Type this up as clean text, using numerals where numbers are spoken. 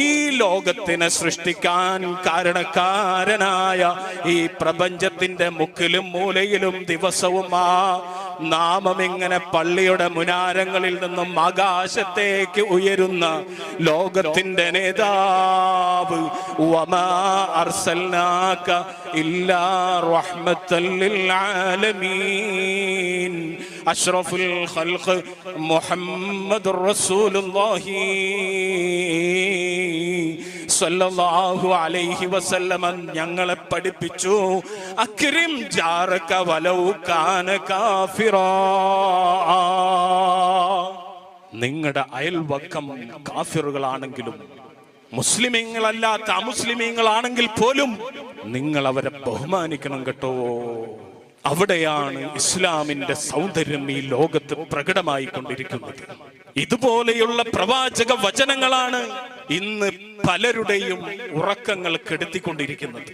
ഈ ലോകത്തിനെ സൃഷ്ടിക്കാൻ കാരണക്കാരനായ ഈ പ്രപഞ്ചത്തിന്റെ മുക്കിലും മൂലയിലും ദിവസവും ആ നാമം ഇങ്ങനെ പള്ളിയുടെ മുനാരങ്ങളിൽ നിന്നും ആകാശത്തേക്ക് ഉയരുന്ന ലോകത്തിന്റെ നേതാവ്, വമാ അർസൽനാക ഇല്ലാ റഹ്മത്തൽ ലിൽ ആലമീൻ, അഷ്റഫുൽ ഖൽഖ് മുഹമ്മദുർ റസൂലുള്ളാഹി സല്ലല്ലാഹു അലൈഹി വസല്ലം ഞങ്ങളെ പഠിപ്പിച്ചു, അക്രിം ജാറക വലൗ കാന കാഫിറാ, നിങ്ങളുടെ അയൽവക്കം കാഫിറുകളാണെങ്കിലും മുസ്ലിമീങ്ങളല്ലാത്ത അമുസ്ലിമീങ്ങളാണെങ്കിൽ പോലും നിങ്ങൾ അവരെ ബഹുമാനിക്കണം കേട്ടോ. അവിടെയാണ് ഇസ്ലാമിന്റെ സൗന്ദര്യം ഈ ലോകത്ത് പ്രകടമായി കൊണ്ടിരിക്കുന്നത്. ഇതുപോലെയുള്ള പ്രവാചക വചനങ്ങളാണ് ഇന്ന് പലരുടെയും ഉറക്കങ്ങൾ കെടുത്തിക്കൊണ്ടിരിക്കുന്നത്.